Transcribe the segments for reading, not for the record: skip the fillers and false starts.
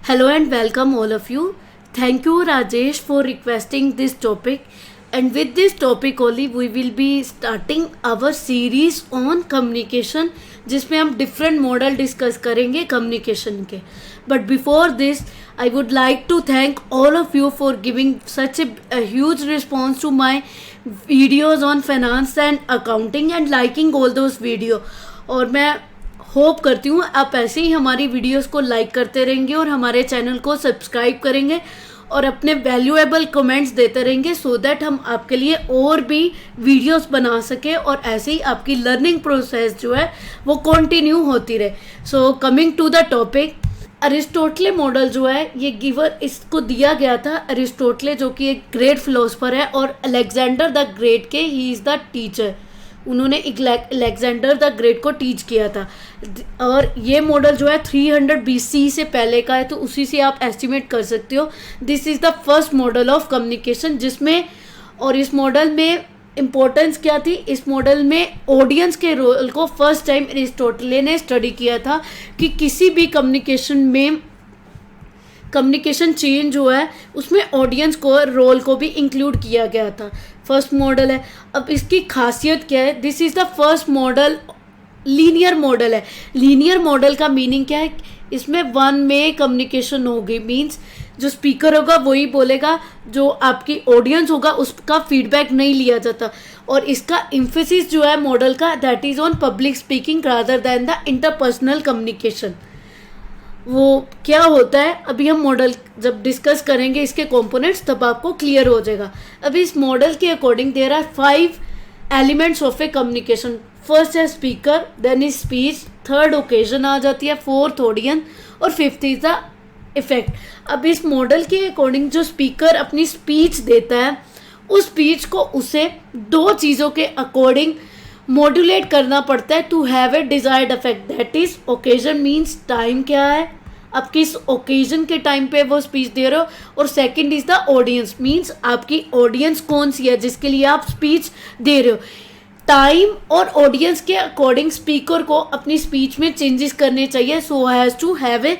Hello and welcome all of you. Thank you Rajesh for requesting this topic, and with this topic only we will be starting our series on communication जिसमें हम different model discuss करेंगे communication के. But before this I would like to thank all of you for giving such a huge response to my videos on finance and accounting and liking all those video. और मैं hope करती हूँ आप ऐसे ही हमारी videos को like करते रहेंगे और हमारे चैनल को सब्सक्राइब करेंगे और अपने वैल्यूएबल कमेंट्स देते रहेंगे सो दैट हम आपके लिए और भी वीडियोस बना सकें और ऐसे ही आपकी लर्निंग प्रोसेस जो है वो कंटिन्यू होती रहे. So coming to the topic, Aristotle model जो है ये गिवर इसको दिया गया था. अरिस्टोटले जो कि एक ग्रेट फिलोसफर है और अलेक्जेंडर द ग्रेट के ही इज़ द टीचर. उन्होंने अलेक्जेंडर द ग्रेट को टीच किया था और ये मॉडल जो है 300 BC से पहले का है, तो उसी से आप एस्टिमेट कर सकते हो. This is the first model of communication जिसमें, और इस मॉडल में इम्पोर्टेंस क्या थी, इस मॉडल में ऑडियंस के रोल को फर्स्ट टाइम अरिस्टोटले ने स्टडी किया था कि किसी भी कम्युनिकेशन चेन जो है उसमें ऑडियंस को रोल को भी इंक्लूड किया गया था. फर्स्ट मॉडल है. अब इसकी खासियत क्या है, this is the first model linear model है. लीनियर मॉडल का मीनिंग क्या है, इसमें वन में कम्युनिकेशन होगी. मीन्स जो स्पीकर होगा वही बोलेगा, जो आपकी ऑडियंस होगा उसका फीडबैक नहीं लिया जाता. और इसका इम्फेसिस जो है मॉडल का that is on public speaking rather than the interpersonal communication. वो क्या होता है अभी हम मॉडल जब डिस्कस करेंगे इसके कंपोनेंट्स तब आपको क्लियर हो जाएगा. अभी इस मॉडल के according there are 5 elements of a communication. First है speaker, then is speech, third occasion आ जाती है, फोर्थ ऑडियंस और फिफ्थ इज द इफेक्ट. अब इस मॉडल के अकॉर्डिंग जो स्पीकर अपनी स्पीच देता है उस स्पीच को उसे 2 चीज़ों के अकॉर्डिंग मॉड्यूलेट करना पड़ता है to have a desired effect. That is occasion means time क्या है, आप किस ओकेजन के टाइम पे वो स्पीच दे रहे हो, और second is the audience means आपकी ऑडियंस कौन सी है जिसके लिए आप स्पीच दे रहे हो. टाइम और ऑडियंस के अकॉर्डिंग स्पीकर को अपनी स्पीच में चेंजेस करने चाहिए so has to have a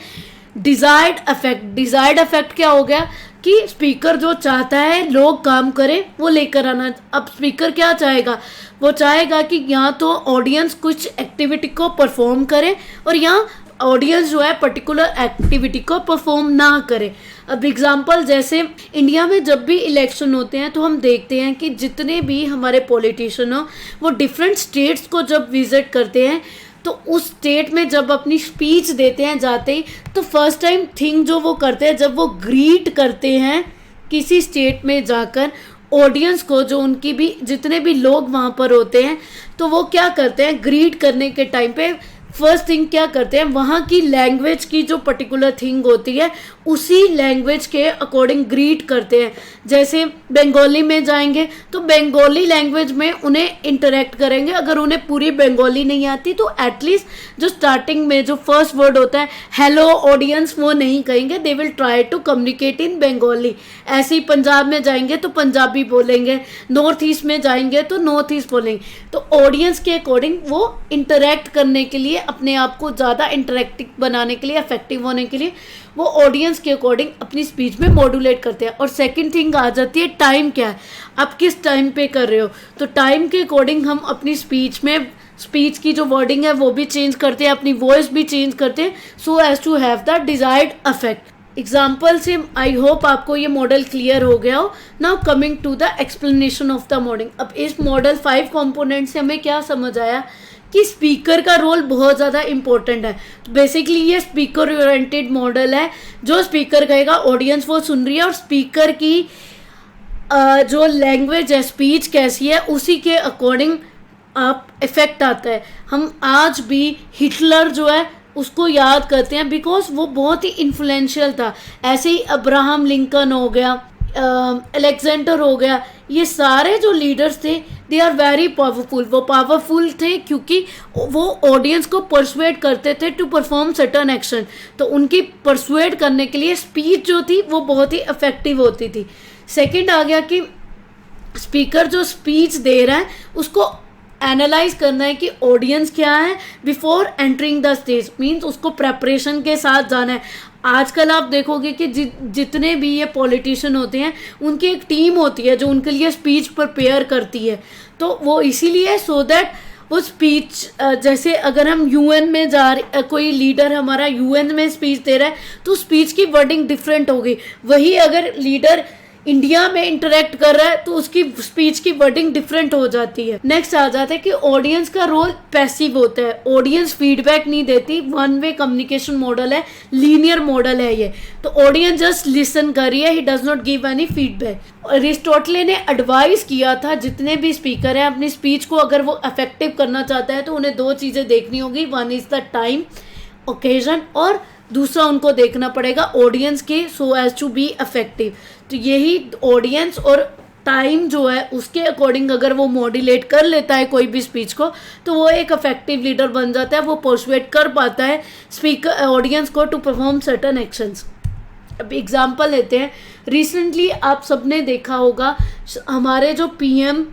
desired effect. Desired effect क्या हो गया कि स्पीकर जो चाहता है लोग काम करें वो लेकर आना. अब स्पीकर क्या चाहेगा, वो चाहेगा कि यहाँ तो ऑडियंस कुछ एक्टिविटी को परफॉर्म करे और यहाँ ऑडियंस जो है पर्टिकुलर एक्टिविटी को परफॉर्म ना करे. अब एग्जांपल जैसे इंडिया में जब भी इलेक्शन होते हैं तो हम देखते हैं कि जितने भी हमारे पॉलिटिशियन हो वो डिफरेंट स्टेट्स को जब विजिट करते हैं तो उस स्टेट में जब अपनी स्पीच देते हैं जाते ही, तो फर्स्ट टाइम थिंग जो वो करते हैं जब वो ग्रीट करते हैं किसी स्टेट में जाकर ऑडियंस को, जो उनकी भी जितने भी लोग वहाँ पर होते हैं, तो वो क्या करते हैं ग्रीट करने के टाइम पे फर्स्ट थिंग क्या करते हैं, वहाँ की लैंग्वेज की जो पर्टिकुलर थिंग होती है उसी लैंग्वेज के अकॉर्डिंग ग्रीट करते हैं. जैसे बंगाली में जाएंगे तो बंगाली लैंग्वेज में उन्हें इंटरेक्ट करेंगे. अगर उन्हें पूरी बंगाली नहीं आती तो एटलीस्ट जो स्टार्टिंग में जो फर्स्ट वर्ड होता है हेलो ऑडियंस वो नहीं कहेंगे, they will try to communicate in Bengali. ऐसे ही पंजाब में जाएंगे तो पंजाबी बोलेंगे, नॉर्थ ईस्ट में जाएंगे तो नॉर्थ ईस्ट बोलेंगे. तो ऑडियंस के अकॉर्डिंग वो इंटरेक्ट करने के लिए, अपने आप को ज़्यादा इंटरेक्टिव बनाने के लिए, इफेक्टिव होने के लिए वो ऑडियंस के अकॉर्डिंग अपनी स्पीच में मॉड्यूलेट करते हैं. और सेकंड थिंग आ जाती है टाइम क्या है, आप किस टाइम पे कर रहे हो. तो टाइम के अकॉर्डिंग हम अपनी स्पीच में स्पीच की जो वर्डिंग है वो भी चेंज करते हैं, अपनी वॉइस भी चेंज करते हैं so has to have the desired effect. Example से आई होप आपको ये मॉडल क्लियर हो गया हो. Now coming to the explanation of the model. अब इस मॉडल 5 कंपोनेंट से हमें क्या समझ आया कि स्पीकर का रोल बहुत ज़्यादा इंपॉर्टेंट है. तो बेसिकली ये स्पीकर ओरिएंटेड मॉडल है. जो स्पीकर कहेगा ऑडियंस वो सुन रही है और स्पीकर की जो लैंग्वेज है, स्पीच कैसी है, उसी के अकॉर्डिंग आप इफेक्ट आता है. हम आज भी हिटलर जो है उसको याद करते हैं बिकॉज वो बहुत ही इन्फ्लुएंशियल था. ऐसे ही अब्राहम लिंकन हो गया, अलेक्जेंडर हो गया, ये सारे जो लीडर्स थे दे आर वेरी पावरफुल. वो पावरफुल थे क्योंकि वो ऑडियंस को परसुएड करते थे टू परफॉर्म सर्टेन एक्शन. तो उनकी परसुएड करने के लिए स्पीच जो थी वो बहुत ही इफेक्टिव होती थी. सेकंड आ गया कि स्पीकर जो स्पीच दे रहा है उसको एनालाइज करना है कि ऑडियंस क्या है before entering the stage. Means उसको प्रेपरेशन के साथ जाना है. आजकल आप देखोगे कि जितने भी ये पॉलिटिशियन होते हैं उनकी एक टीम होती है जो उनके लिए स्पीच प्रिपेयर करती है। तो वो इसीलिए सो दैट वो स्पीच जैसे अगर हम यूएन में कोई लीडर हमारा यूएन में स्पीच दे रहा है तो स्पीच की वर्डिंग डिफरेंट होगी। वही अगर लीडर इंडिया में इंटरेक्ट कर रहा है तो उसकी स्पीच की वर्डिंग डिफरेंट हो जाती है। नेक्स्ट आ जाता है कि ऑडियंस का रोल पैसिव होता है, ऑडियंस फीडबैक नहीं देती, वन वे कम्युनिकेशन मॉडल है, लीनियर मॉडल है ये। तो ऑडियंस जस्ट लिसन कर रही है, he does not give any feedback. Aristotle ने एडवाइस किया था जितने भी स्पीकर हैं अपनी स्पीच को अगर वो इफेक्टिव करना चाहता है तो उन्हें दो चीज़ें देखनी होगी, one is the time occasion और दूसरा उनको देखना पड़ेगा ऑडियंस के so has to be effective. तो यही ऑडियंस और टाइम जो है उसके अकॉर्डिंग अगर वो मॉड्यूलेट कर लेता है कोई भी स्पीच को तो वो एक इफेक्टिव लीडर बन जाता है, वो पर्सुएट कर पाता है स्पीकर ऑडियंस को टू परफॉर्म सर्टेन एक्शंस। अब एग्जांपल लेते हैं, रिसेंटली आप सबने देखा होगा हमारे जो पीएम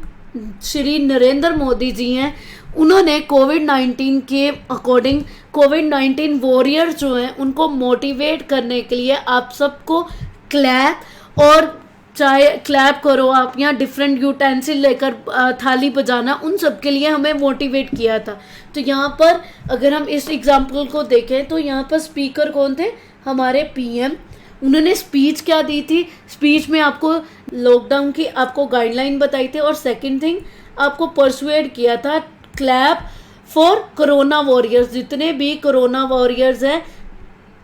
श्री नरेंद्र मोदी जी हैं उन्होंने कोविड-19 के अकॉर्डिंग कोविड-19 वॉरियर्स जो हैं उनको मोटिवेट करने के लिए आप सबको क्लैप और चाहे क्लैप करो आप या डिफरेंट यूटेंसिल लेकर थाली बजाना, उन सब के लिए हमें मोटिवेट किया था। तो यहाँ पर अगर हम इस एग्जाम्पल को देखें तो यहाँ पर स्पीकर कौन थे, हमारे पीएम। उन्होंने स्पीच क्या दी थी, स्पीच में आपको लॉकडाउन की आपको गाइडलाइन बताई थी और सेकंड थिंग आपको परसुएड किया था क्लैप फॉर कोरोना वॉरियर्स। जितने भी कोरोना वॉरियर्स हैं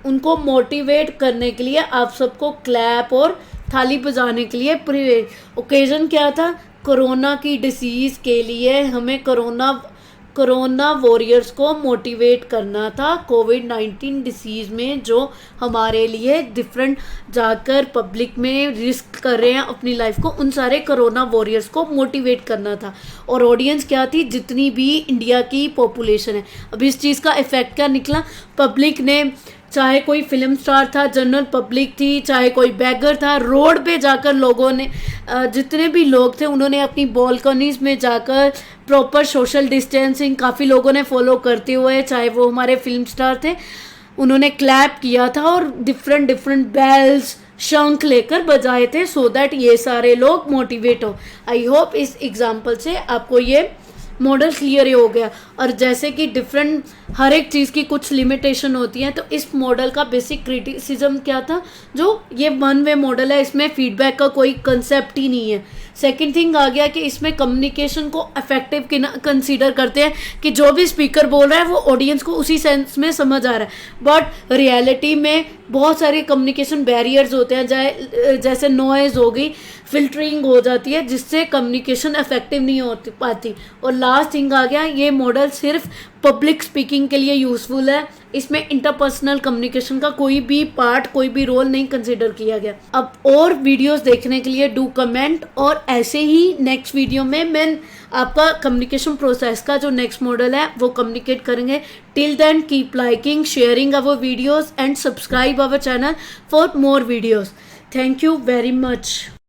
उनको मोटिवेट करने के लिए आप सबको क्लैप और थाली बजाने के लिए प्रिय। ओकेजन क्या था, कोरोना की डिसीज़ के लिए हमें कोरोना वॉरियर्स को मोटिवेट करना था कोविड-19 डिसीज़ में जो हमारे लिए डिफरेंट जाकर पब्लिक में रिस्क कर रहे हैं अपनी लाइफ को, उन सारे कोरोना वॉरियर्स को मोटिवेट करना था। और ऑडियंस क्या थी, जितनी भी इंडिया की पॉपुलेशन है। अब इस चीज़ का इफ़ेक्ट क्या निकला, पब्लिक ने चाहे कोई फिल्म स्टार था, जनरल पब्लिक थी, चाहे कोई बैगर था, रोड पे जाकर लोगों ने जितने भी लोग थे उन्होंने अपनी बालकनीज में जाकर प्रॉपर सोशल डिस्टेंसिंग काफ़ी लोगों ने फॉलो करते हुए, चाहे वो हमारे फिल्म स्टार थे, उन्होंने क्लैप किया था और डिफरेंट बेल्स शंख लेकर बजाए थे सो दैट ये सारे लोग मोटिवेट हो। आई होप इस एग्जाम्पल से आपको ये मॉडल क्लियर हो गया। और जैसे कि डिफरेंट हर एक चीज़ की कुछ लिमिटेशन होती है तो इस मॉडल का बेसिक क्रिटिसिज्म क्या था, जो ये वन वे मॉडल है इसमें फीडबैक का कोई कंसेप्ट ही नहीं है। सेकंड थिंग आ गया कि इसमें कम्युनिकेशन को इफेक्टिव कंसीडर करते हैं कि जो भी स्पीकर बोल रहा है वो ऑडियंस को उसी सेंस में समझ आ रहा है, बट रियलिटी में बहुत सारे कम्युनिकेशन बैरियर्स होते हैं, जैसे नॉइज़ हो गई, फिल्टरिंग हो जाती है जिससे कम्युनिकेशन इफेक्टिव नहीं हो पाती। और लास्ट थिंग आ गया, ये मॉडल सिर्फ पब्लिक स्पीकिंग के लिए यूज़फुल है, इसमें इंटरपर्सनल कम्युनिकेशन का कोई भी पार्ट कोई भी रोल नहीं कंसिडर किया गया। अब और वीडियोस देखने के लिए डू कमेंट, और ऐसे ही नेक्स्ट वीडियो में मैं आपका कम्युनिकेशन प्रोसेस का जो नेक्स्ट मॉडल है वो कम्युनिकेट करेंगे। Till then keep liking, sharing our videos and subscribe our channel for more videos. Thank you very much.